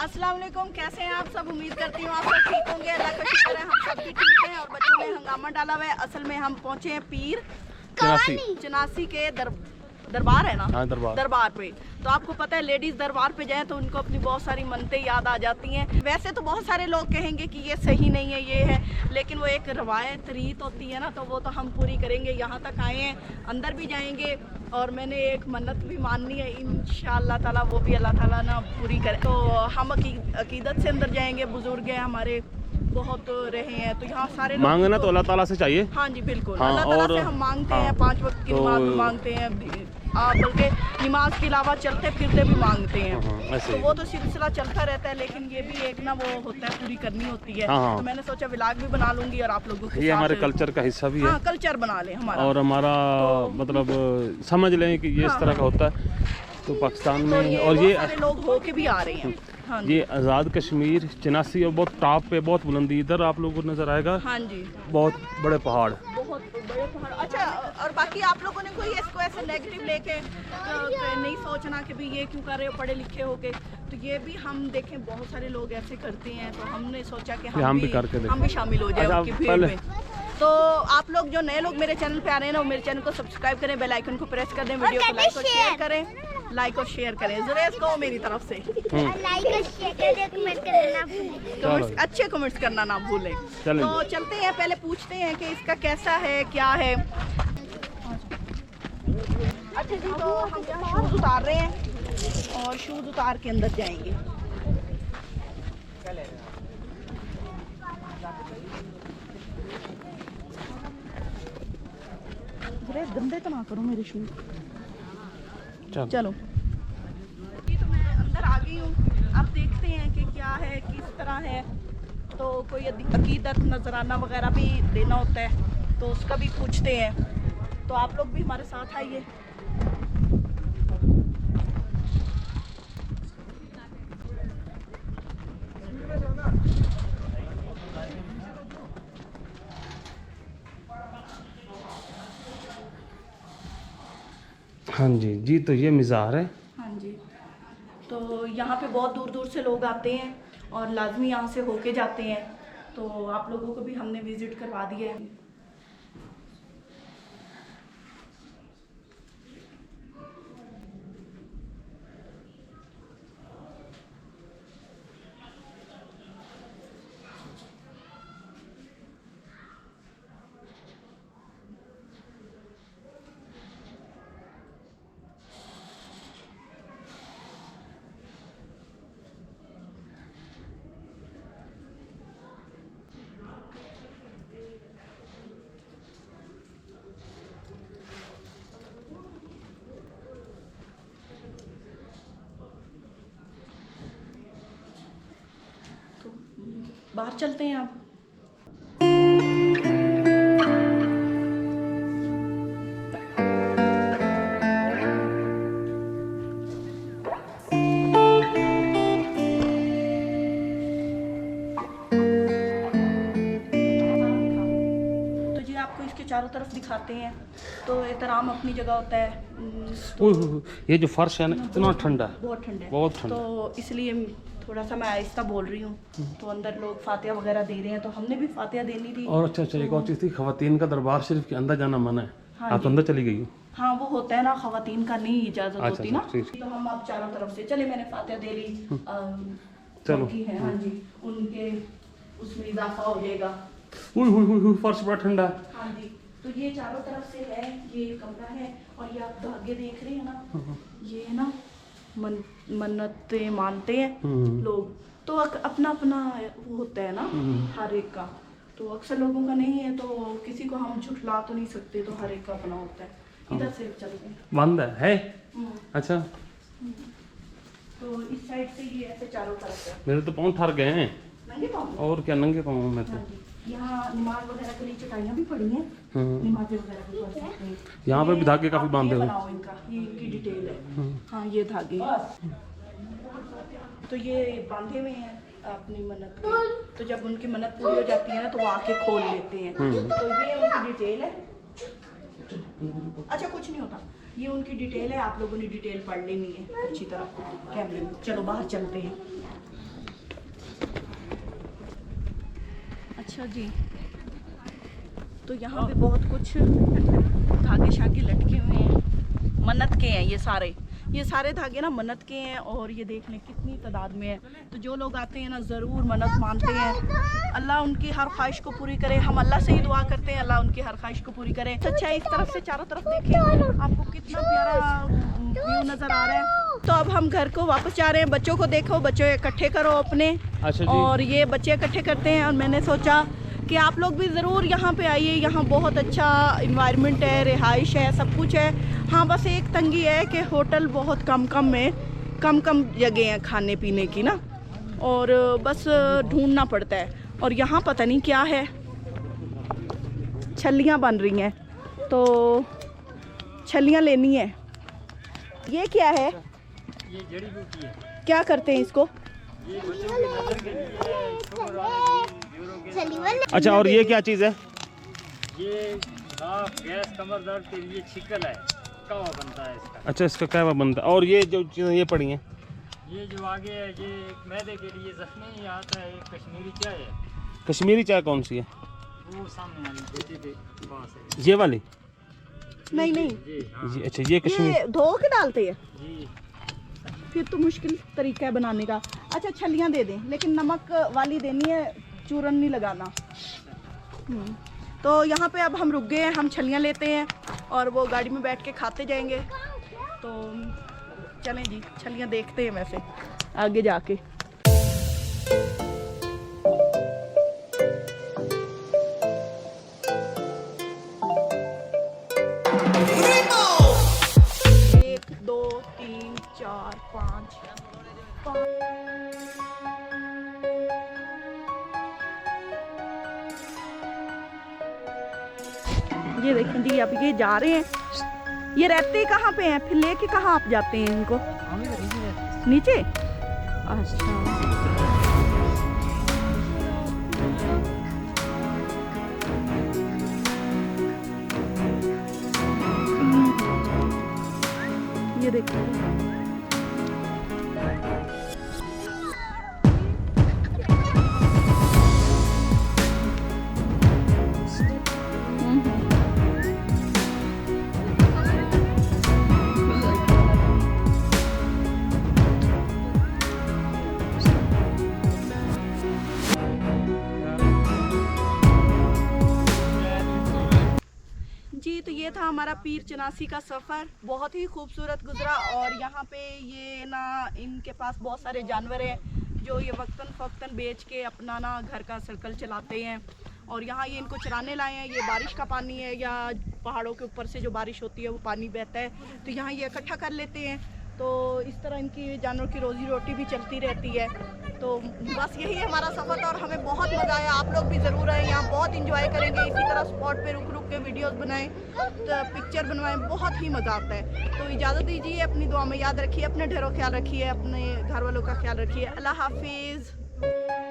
अस्सलाम वालेकुम, कैसे हैं आप सब? उम्मीद करती हूँ आप सब ठीक होंगे। अल्लाह का शुक्र है हम सब भी ठीक हैं। और बच्चों ने हंगामा डाला हुआ है। असल में हम पहुँचे हैं पीर चनासी के दरबार है ना। हाँ, दरबार पे। तो आपको पता है लेडीज दरबार पे जाए तो उनको अपनी बहुत सारी मनतें याद आ जाती हैं। वैसे तो बहुत सारे लोग कहेंगे कि ये सही नहीं है, ये है, लेकिन वो एक रवायत रीत होती है ना, तो वो तो हम पूरी करेंगे। यहाँ तक आए हैं, अंदर भी जाएंगे और मैंने एक मन्नत भी माननी है, इंशाअल्लाह ताला वो भी अल्लाह ताला ना पूरी करे। तो हम अकीदत से अंदर जाएंगे। बुजुर्ग हैं हमारे, बहुत रहे हैं, तो यहाँ सारे मांगना तो अल्लाह ताला से चाहिए। हाँ जी बिल्कुल। हाँ, अल्लाह ताला और से हम मांगते हैं, 5 वक्त की तो नमाज भी मांगते हैं, बल्कि नमाज के अलावा चलते फिरते भी मांगते हैं। ऐसे तो वो तो सिलसिला चलता रहता है, लेकिन ये भी एक ना वो होता है, पूरी करनी होती है। हाँ। तो मैंने सोचा व्लॉग भी बना लूंगी और आप लोगों के ये हमारे साथ कल्चर का हिस्सा भी है। हाँ, कल्चर बना लें हमारा। और हमारा मतलब समझ लें कि ये इस तरह का होता है तो पाकिस्तान तो में। और ये सारे लोग होके भी आ रहे हैं। हाँ जी, ये आज़ाद कश्मीर चनासी और बहुत टॉप पे, बहुत बुलंदी, इधर आप लोगों को नज़र आएगा हाँ जी, बहुत बड़े पहाड़। बहुत बड़े पहाड़। अच्छा, और बाकी आप लोगों ने कोई इसको ऐसे नेगेटिव लेके नहीं सोचना कि भी ये क्यों कर रहे हो पढ़े लिखे होके। तो ये भी हम देखें, बहुत सारे लोग ऐसे करते हैं, तो हमने सोचा कि हम भी करके देखें। हम भी शामिल हो जाए अच्छा, उनकी भीड़ में। तो आप लोग जो नए लोग मेरे चैनल पे आ रहे हैं ना, वो मेरे चैनल को सब्सक्राइब करें, बेल आइकन को प्रेस कर दें, वीडियो को लाइक और शेयर करें, लाइक और शेयर करें जरा इसको मेरी तरफ से। लाइक और शेयर कमेंट करना ना भूलें। अच्छे कमेंट्स करना ना भूलें। तो चलते हैं, पहले पूछते हैं कि इसका कैसा है, क्या है। अच्छा जी, तो हम शूज़ उतार रहे हैं और शूज़ उतार के अंदर जाएंगे। जरा गंदे तो ना करो मेरे शूज़। चलो ये तो मैं अंदर आ गई हूँ। अब देखते हैं कि क्या है, किस तरह है। तो कोई अकीदत नजराना वगैरह भी देना होता है, तो उसका भी पूछते हैं। तो आप लोग भी हमारे साथ आइए। हाँ जी जी, तो ये मिज़ार है। हाँ जी, तो यहाँ पे बहुत दूर दूर से लोग आते हैं और लाजमी यहाँ से होके जाते हैं। तो आप लोगों को भी हमने विजिट करवा दिया है। बाहर चलते हैं आप। तो जी आपको इसके चारों तरफ दिखाते हैं। तो एहतराम अपनी जगह होता है। ये जो फर्श है ना, इतना ठंडा है, बहुत ठंडा है, बहुत ठंडा। तो इसलिए थोड़ा सा मैं आहिस्ता बोल रही हूँ। तो अंदर लोग फातिहा वगैरह दे रहे हैं, तो हमने भी फातिहा देनी थी। और अच्छा, एक और चीज़ थी, खवातीन का दरबार शरीफ के अंदर जाना मना है। हाँ आप तो अंदर चली गई हो। हाँ, वो होता है ना, खवातीन का नहीं इजाजत होती ना। ठीक। तो हम आप चारों तरफ से चले, मैंने फातिहा दे ली। चलो है, हाँ जी, उनके उसमें इजाफा हो जाएगा। फर्श बड़ा ठंडा है। हाँ जी, तो ये चारों तरफ से है, ये कमरा है। और ये आप धागे देख रहे हैं ना, ये है ना मन्नतें मानते हैं लोग। तो अपना अपना वो होता है ना हर एक का। तो अक्सर लोगों का नहीं है, तो किसी को हम झुठला तो नहीं सकते, तो हर एक का अपना होता है। इधर से चलते हैं। बंद है? अच्छा, तो इस साइड से ये ऐसे चारों तरफ है। मेरे तो पाँव ठर गए हैं। नंगे पाँव? और क्या, नंगे पाँव में तो। हाँ जी, यहाँ नमाज वगैरह के लिए चटाइयाँ भी पड़ी हैं, नमाजें वगैरह भी पढ़ सकते हैं। यहाँ पे भी धागे काफी आप बांधे ये हुए। बनाओ इनका, ये इनकी डिटेल है। हाँ, ये धागे तो ये बांधे हुए हैं अपनी मन्नत के। तो जब उनकी मन्नत पूरी हो जाती है ना, तो वो आके खोल लेते हैं। तो ये उनकी डिटेल है। अच्छा, कुछ नहीं होता, ये उनकी डिटेल है। आप लोगों ने डिटेल पढ़ लेनी है अच्छी तरह कैमरे में। चलो बाहर चलते हैं। अच्छा जी, तो यहाँ पे बहुत कुछ धागे शागे लटके हुए हैं, मन्नत के हैं ये सारे धागे ना मन्नत के हैं। और ये देख लें कितनी तादाद में है। तो जो लोग आते हैं ना ज़रूर मन्नत मानते हैं, अल्लाह उनकी हर ख्वाहिश को पूरी करे। हम अल्लाह से ही दुआ करते हैं अल्लाह उनकी हर ख्वाहिश को पूरी करे। अच्छा इस तरफ से चारों तरफ देखें, आपको कितना प्यारा व्यू नज़र आ रहा है। तो अब हम घर को वापस जा रहे हैं। बच्चों को देखो, बच्चों इकट्ठे करो अपने। अच्छा जी। और ये बच्चे इकट्ठे करते हैं और मैंने सोचा कि आप लोग भी ज़रूर यहाँ पे आइए। यहाँ बहुत अच्छा इन्वायरमेंट है, रिहाइश है, सब कुछ है। हाँ बस एक तंगी है कि होटल बहुत कम जगह हैं खाने पीने की ना, और बस ढूंढना पड़ता है। और यहाँ पता नहीं क्या है, छल्लियाँ बन रही हैं, तो छल्लियाँ लेनी है। ये क्या है? ये जड़ी बूटी है। क्या करते हैं इसको? ये बच्चों की नजर के लिए है, शुगर आने की, अच्छा, और ये क्या चीज़ है? ये भाप गैस कमर दर्द के लिए छिकल है, कहवा बनता है इसका। अच्छा, इसका कहवा बनता है। और ये जो चीज़ें ये पड़ी हैं, ये जो आगे है ये मैदे के लिए जख्मी आता है। एक कश्मीरी चाय है। कश्मीरी चाय कौन सी है? वो सामने वाली बेटे के पास है। ये वाली? नहीं जी हाँ ये अच्छा, ये कश्मीरी। ये धो के डालते हैं, जी। फिर तो मुश्किल तरीका है बनाने का। अच्छा छलियाँ दे दें, लेकिन नमक वाली देनी है, चूरन नहीं लगाना। तो यहाँ पे अब हम रुक गए हैं, हम छलियाँ लेते हैं और वो गाड़ी में बैठ के खाते जाएंगे। तो चलें जी, छलियाँ देखते हैं वैसे आगे जाके। एक, दो, तीन, चार, पाँच। ये देखें जी, अब ये जा रहे हैं। ये रहते कहाँ पे हैं, फिर लेके कहाँ आप जाते हैं इनको? नीचे? अच्छा, ये देखो जी। तो ये था हमारा पीर चनासी का सफ़र, बहुत ही खूबसूरत गुजरा। और यहाँ पे ये ना इनके पास बहुत सारे जानवर हैं जो ये वक्तन फ़क्तन बेच के अपना ना घर का सर्कल चलाते हैं। और यहाँ ये इनको चराने लाए हैं। ये बारिश का पानी है या पहाड़ों के ऊपर से जो बारिश होती है वो पानी बहता है, तो यहाँ ये इकट्ठा कर लेते हैं। तो इस तरह इनकी जानवरों की रोज़ी रोटी भी चलती रहती है। तो बस यही है हमारा सफ़र था और हमें बहुत मज़ा आया। आप लोग भी ज़रूर आएँ, यहाँ बहुत इंजॉय करेंगे। इसी तरह स्पॉट पे रुक रुक के वीडियोस बनाएं, तो पिक्चर बनवाएं, बहुत ही मज़ा आता है। तो इजाज़त दीजिए, अपनी दुआ में याद रखिए, अपने ढेरों ख्याल रखिए, अपने घर वालों का ख्याल रखिए। अल्लाह हाफिज़।